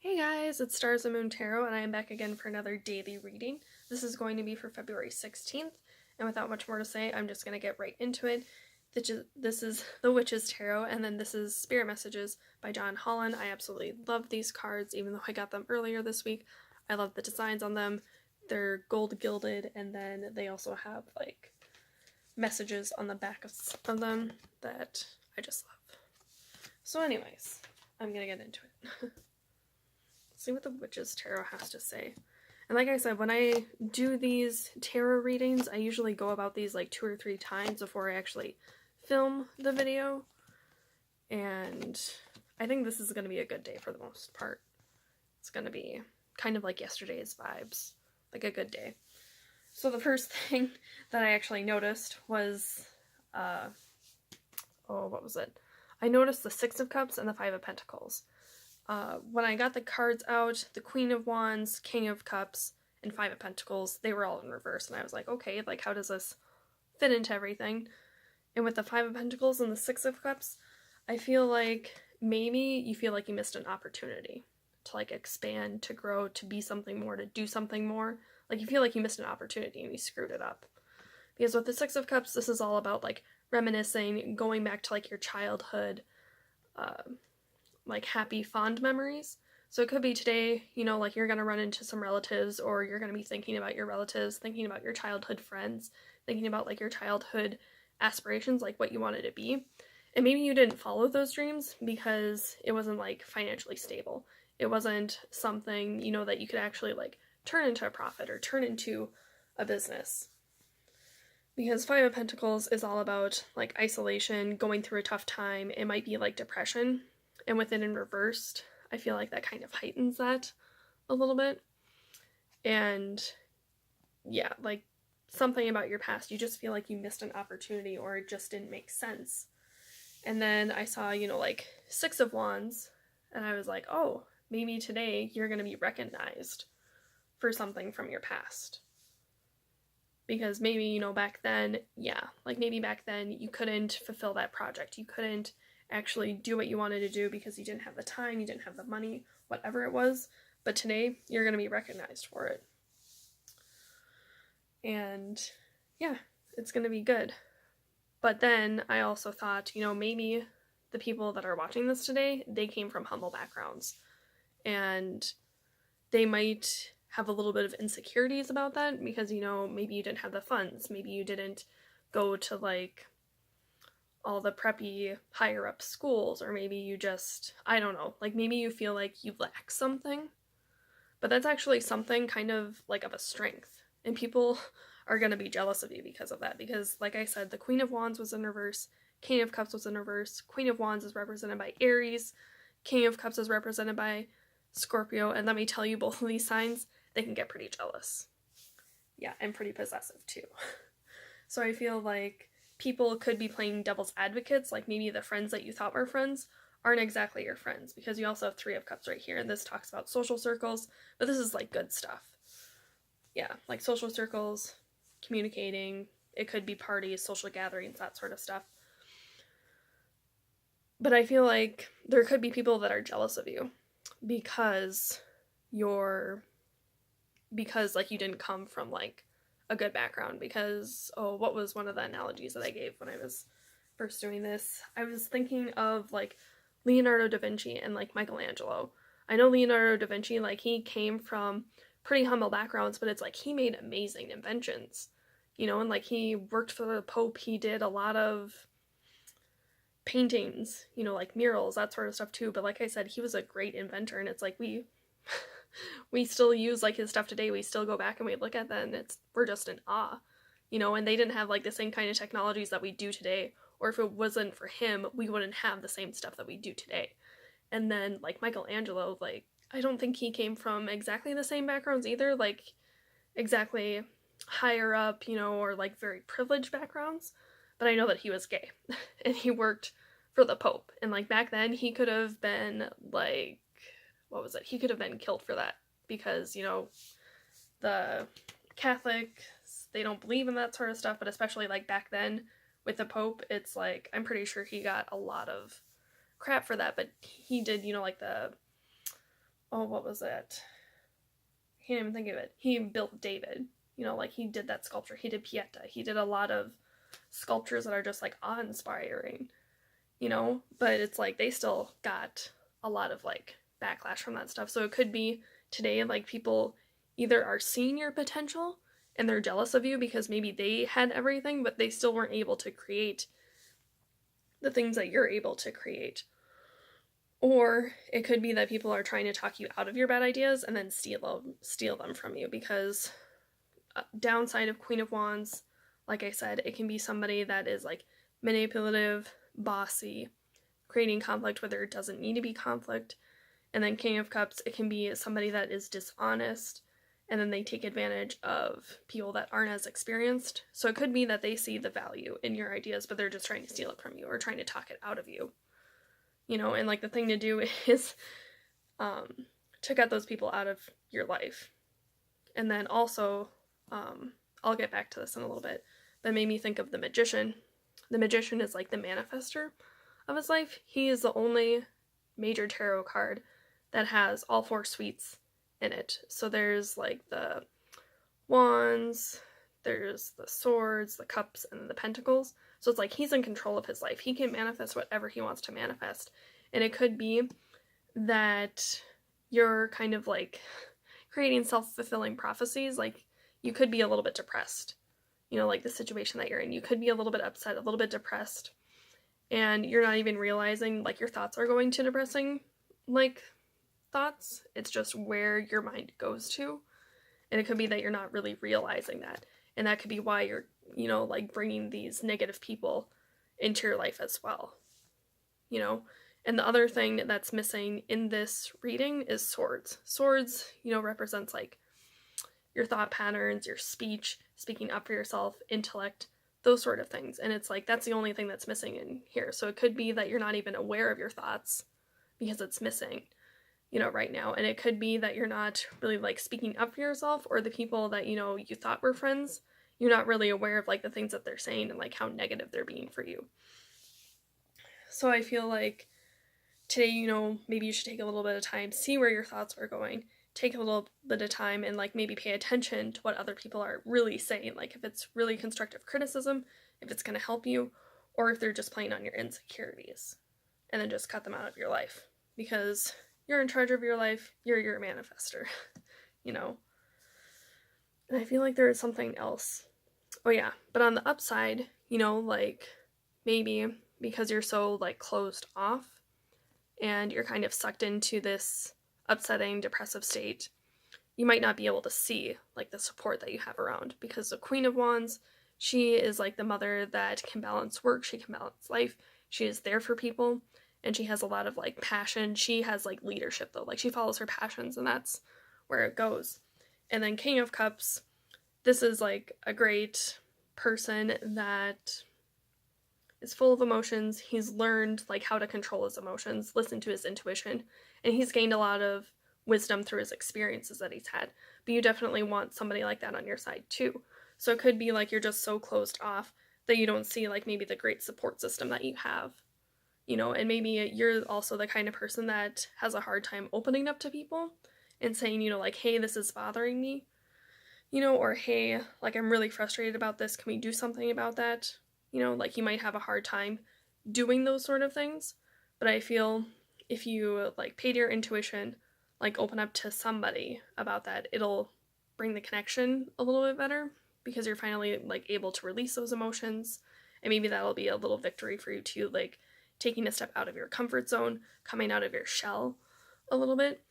Hey guys, it's Stars and Moon Tarot, and I am back again for another daily reading. This is going to be for February 16th, and without much more to say, I'm just going to get right into it. This is The Witch's Tarot, and then this is Spirit Messages by John Holland. I absolutely love these cards, even though I got them earlier this week. I love the designs on them. They're gold gilded, and then they also have like messages on the back of them that I just love. So anyways, I'm going to get into it. See what the Witch's Tarot has to say. And like I said, when I do these tarot readings, I usually go about these like 2 or 3 times before I actually film the video. And I think this is going to be a good day for the most part. It's going to be kind of like yesterday's vibes, like a good day. So the first thing that I actually noticed was, what was it? I noticed the Six of Cups and the Five of Pentacles. When I got the cards out, the Queen of Wands, King of Cups, and Five of Pentacles, they were all in reverse, and I was like, okay, like, how does this fit into everything? And with the Five of Pentacles and the Six of Cups, I feel like maybe you feel like you missed an opportunity to, like, expand, to grow, to be something more, to do something more. Like, you feel like you missed an opportunity and you screwed it up. Because with the Six of Cups, this is all about, like, reminiscing, going back to, like, your childhood, like happy, fond memories. So it could be today, you know, like you're going to run into some relatives, or you're going to be thinking about your relatives, thinking about your childhood friends, thinking about like your childhood aspirations, like what you wanted to be. And maybe you didn't follow those dreams because it wasn't like financially stable. It wasn't something, you know, that you could actually like turn into a profit or turn into a business. Because Five of Pentacles is all about like isolation, going through a tough time. It might be like depression, and with it in reversed, I feel like that kind of heightens that a little bit. And yeah, like something about your past, you just feel like you missed an opportunity or it just didn't make sense. And then I saw, you know, like Six of Wands, and I was like, oh, maybe today you're going to be recognized for something from your past. Because maybe, you know, back then, like maybe back then you couldn't fulfill that project. You couldn't actually do what you wanted to do because you didn't have the time, you didn't have the money, whatever it was. But today, you're going to be recognized for it. And yeah, it's going to be good. But then I also thought, you know, maybe the people that are watching this today, they came from humble backgrounds. And they might have a little bit of insecurities about that because, you know, maybe you didn't have the funds. Maybe you didn't go to like all the preppy higher up schools, or maybe you just, I don't know, like maybe you feel like you lack something. But that's actually something kind of like of a strength. And people are going to be jealous of you because of that. Because, like I said, the Queen of Wands was in reverse, King of Cups was in reverse. Queen of Wands is represented by Aries, King of Cups is represented by Scorpio, and let me tell you, both of these signs, they can get pretty jealous. Yeah, and pretty possessive too. So I feel like people could be playing devil's advocates, like maybe the friends that you thought were friends aren't exactly your friends, because you also have Three of Cups right here, and this talks about social circles, but this is like good stuff. Yeah, like social circles, communicating, it could be parties, social gatherings, that sort of stuff. But I feel like there could be people that are jealous of you because like you didn't come from like a good background. Because what was one of the analogies that I gave when I was first doing this? I was thinking of like Leonardo da Vinci and like Michelangelo. I know Leonardo da Vinci, like he came from pretty humble backgrounds, but it's like he made amazing inventions, you know, and like he worked for the Pope. He did a lot of paintings, you know, like murals, that sort of stuff too. But like I said, he was a great inventor, and it's like we still use like his stuff today. We still go back and we look at that, and we're just in awe, you know. And they didn't have like the same kind of technologies that we do today, or if it wasn't for him, we wouldn't have the same stuff that we do today. And then like Michelangelo, like I don't think he came from exactly the same backgrounds either, like exactly higher up, you know, or like very privileged backgrounds. But I know that he was gay and he worked for the Pope. And like back then, he could have been like, what was it? He could have been killed for that because, you know, the Catholics, they don't believe in that sort of stuff. But especially like back then with the Pope, it's like, I'm pretty sure he got a lot of crap for that. But he did, you know, like oh, what was it? I can't even think of it. He built David. You know, like he did that sculpture. He did Pieta. He did a lot of sculptures that are just like awe-inspiring, you know? But it's like they still got a lot of like backlash from that stuff. So it could be today like people either are seeing your potential and they're jealous of you because maybe they had everything, but they still weren't able to create the things that you're able to create. Or it could be that people are trying to talk you out of your bad ideas and then steal them from you, because downside of Queen of Wands, like I said, it can be somebody that is like manipulative, bossy, creating conflict where there doesn't need to be conflict. And then King of Cups, it can be somebody that is dishonest, and then they take advantage of people that aren't as experienced. So it could be that they see the value in your ideas, but they're just trying to steal it from you or trying to talk it out of you. You know, and like the thing to do is to cut those people out of your life. And then also, I'll get back to this in a little bit, that made me think of the Magician. The Magician is like the manifester of his life. He is the only major tarot card that has all 4 suites in it. So there's like the Wands, there's the Swords, the Cups, and the Pentacles. So it's like he's in control of his life. He can manifest whatever he wants to manifest. And it could be that you're kind of like creating self-fulfilling prophecies. Like you could be a little bit depressed, you know, like the situation that you're in. You could be a little bit upset, a little bit depressed, and you're not even realizing like your thoughts are going to depressing like thoughts. It's just where your mind goes to. And it could be that you're not really realizing that. And that could be why you're, you know, like bringing these negative people into your life as well, you know. And the other thing that's missing in this reading is Swords. Swords, you know, represents like your thought patterns, your speech, speaking up for yourself, intellect, those sort of things. And it's like that's the only thing that's missing in here. So it could be that you're not even aware of your thoughts because it's missing, you know, right now. And it could be that you're not really like speaking up for yourself, or the people that, you know, you thought were friends, you're not really aware of like the things that they're saying and like how negative they're being for you. So I feel like today, you know, maybe you should take a little bit of time, see where your thoughts are going, take a little bit of time and like maybe pay attention to what other people are really saying, like if it's really constructive criticism, if it's going to help you, or if they're just playing on your insecurities, and then just cut them out of your life, because you're in charge of your life, you're your manifester, you know. And I feel like there is something else. Oh yeah, but on the upside, you know, like maybe because you're so like closed off and you're kind of sucked into this upsetting, depressive state, you might not be able to see like the support that you have around, because the Queen of Wands, she is like the mother that can balance work, she can balance life, she is there for people, and she has a lot of like passion. She has like leadership though, like she follows her passions, and that's where it goes. And then King of Cups, this is like a great person that is full of emotions. He's learned like how to control his emotions, listen to his intuition, and he's gained a lot of wisdom through his experiences that he's had. But you definitely want somebody like that on your side too. So it could be like you're just so closed off that you don't see like maybe the great support system that you have, you know. And maybe you're also the kind of person that has a hard time opening up to people and saying, you know, like, hey, this is bothering me, you know, or hey, like I'm really frustrated about this, can we do something about that? You know, like you might have a hard time doing those sort of things. But I feel if you like pay to your intuition, like open up to somebody about that, it'll bring the connection a little bit better, because you're finally like able to release those emotions. And maybe that'll be a little victory for you too, like taking a step out of your comfort zone, coming out of your shell a little bit.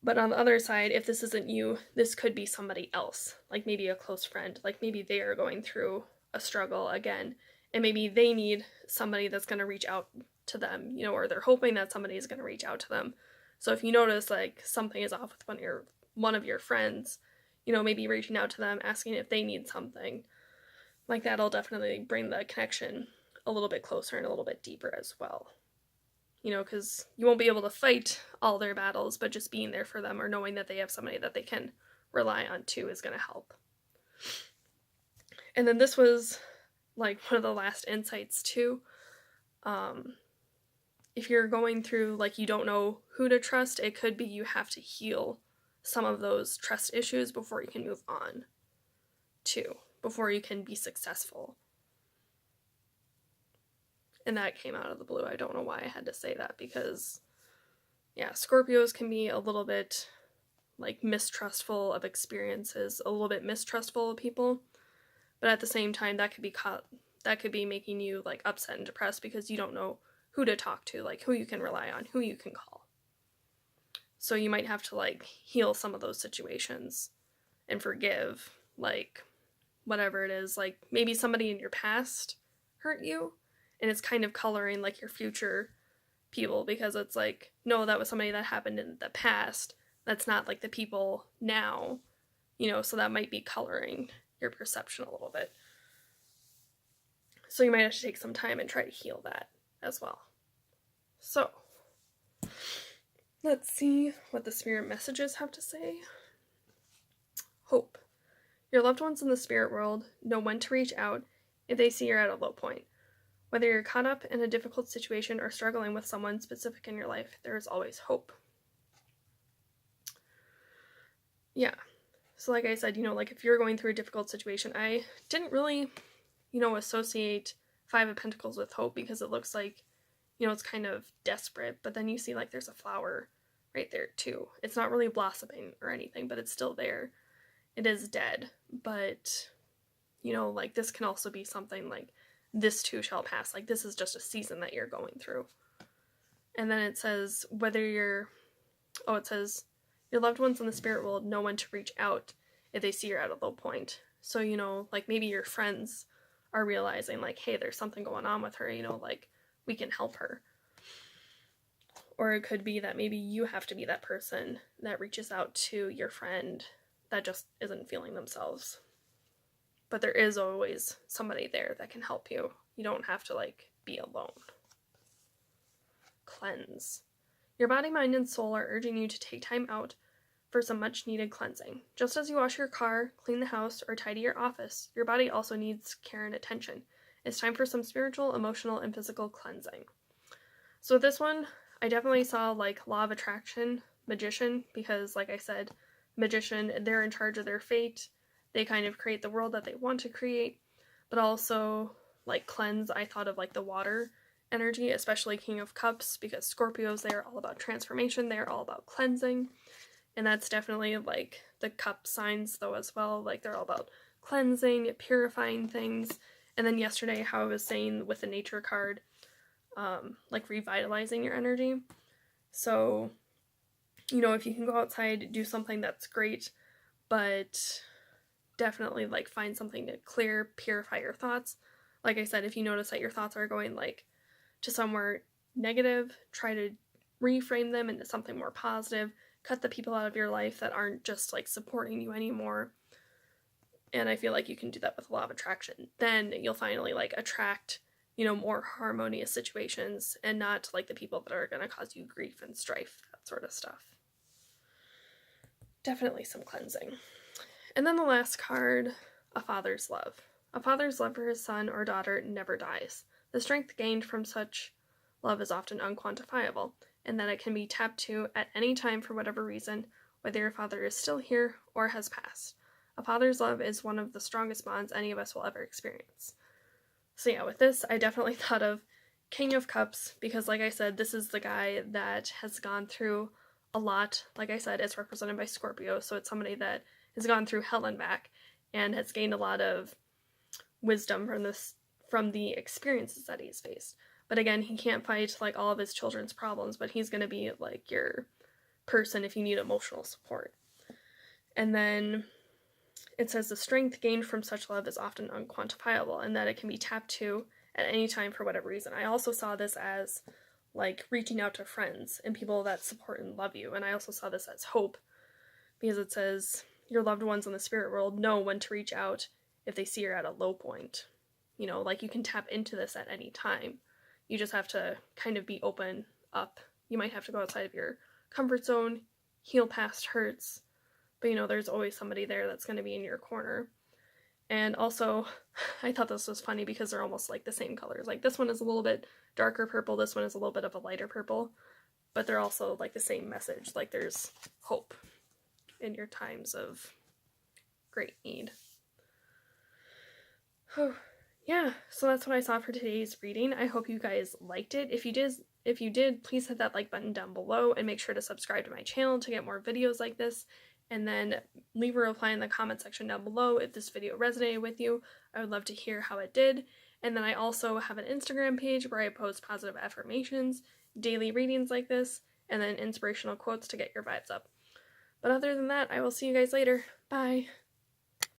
But on the other side, if this isn't you, this could be somebody else, like maybe a close friend, like maybe they are going through a struggle again, and maybe they need somebody that's going to reach out to them, you know, or they're hoping that somebody is going to reach out to them. So if you notice like something is off with one of your friends, you know, maybe reaching out to them, asking if they need something, like that'll definitely bring the connection a little bit closer and a little bit deeper as well. You know, because you won't be able to fight all their battles, but just being there for them or knowing that they have somebody that they can rely on too is going to help. And then this was like one of the last insights too. if you're going through, like, you don't know who to trust, it could be you have to heal some of those trust issues before you can move on, too, before you can be successful. And that came out of the blue. I don't know why I had to say that, because, yeah, Scorpios can be a little bit, like, mistrustful of experiences, a little bit mistrustful of people, but at the same time, that could be making you, like, upset and depressed because you don't know who to talk to, like, who you can rely on, who you can call. So you might have to, like, heal some of those situations and forgive, like, whatever it is. Like, maybe somebody in your past hurt you, and it's kind of coloring, like, your future people, because it's like, no, that was somebody that happened in the past. That's not, like, the people now, you know, so that might be coloring your perception a little bit. So you might have to take some time and try to heal that as well. So, let's see what the spirit messages have to say. Hope. Your loved ones in the spirit world know when to reach out if they see you're at a low point. Whether you're caught up in a difficult situation or struggling with someone specific in your life, there is always hope. Yeah. So like I said, you know, like if you're going through a difficult situation, I didn't really, you know, associate Five of Pentacles with hope, because it looks like, you know, it's kind of desperate, but then you see like there's a flower right there too. It's not really blossoming or anything, but it's still there. It is dead, but, you know, like this can also be something like, this too shall pass. Like this is just a season that you're going through. And then it says, your loved ones in the spirit world know when to reach out if they see you're at a low point. So, you know, like maybe your friends are realizing like, hey, there's something going on with her, you know, like we can help her. Or it could be that maybe you have to be that person that reaches out to your friend that just isn't feeling themselves. But there is always somebody there that can help you. You don't have to like be alone. Cleanse. Your body, mind, and soul are urging you to take time out for some much needed cleansing. Just as you wash your car, clean the house, or tidy your office, your body also needs care and attention. It's time for some spiritual, emotional, and physical cleansing. So this one, I definitely saw like Law of Attraction, Magician, because like I said, Magician, they're in charge of their fate. They kind of create the world that they want to create, but also like cleanse, I thought of like the water energy, especially King of Cups, because Scorpios, they're all about transformation, they're all about cleansing. And that's definitely like the cup signs though as well. Like they're all about cleansing, purifying things. And then yesterday, how I was saying with the nature card, like revitalizing your energy. So, you know, if you can go outside, do something, that's great. But definitely like find something to clear, purify your thoughts. Like I said, if you notice that your thoughts are going like to somewhere negative, try to reframe them into something more positive. Cut the people out of your life that aren't just like supporting you anymore. And I feel like you can do that with Law of Attraction. Then you'll finally like attract, you know, more harmonious situations and not like the people that are going to cause you grief and strife, that sort of stuff. Definitely some cleansing. And then the last card, A Father's Love. A father's love for his son or daughter never dies. The strength gained from such love is often unquantifiable, and that it can be tapped to at any time for whatever reason, whether your father is still here or has passed. A father's love is one of the strongest bonds any of us will ever experience. So yeah, with this, I definitely thought of King of Cups, because like I said, this is the guy that has gone through a lot. Like I said, it's represented by Scorpio, so it's somebody that has gone through hell and back and has gained a lot of wisdom from the experiences that he's faced. But again, he can't fight like all of his children's problems, but he's going to be like your person if you need emotional support. And then it says the strength gained from such love is often unquantifiable, and that it can be tapped to at any time for whatever reason. I also saw this as like reaching out to friends and people that support and love you. And I also saw this as hope, because it says your loved ones in the spirit world know when to reach out if they see you're at a low point. You know, like you can tap into this at any time. You just have to kind of be open up. You might have to go outside of your comfort zone, heal past hurts, but you know, there's always somebody there that's going to be in your corner. And also, I thought this was funny because they're almost like the same colors. Like this one is a little bit darker purple, this one is a little bit of a lighter purple, but they're also like the same message. Like there's hope in your times of great need. Oh, yeah, so that's what I saw for today's reading. I hope you guys liked it. If you did, please hit that like button down below and make sure to subscribe to my channel to get more videos like this. And then leave a reply in the comment section down below if this video resonated with you. I would love to hear how it did. And then I also have an Instagram page where I post positive affirmations, daily readings like this, and then inspirational quotes to get your vibes up. But other than that, I will see you guys later. Bye!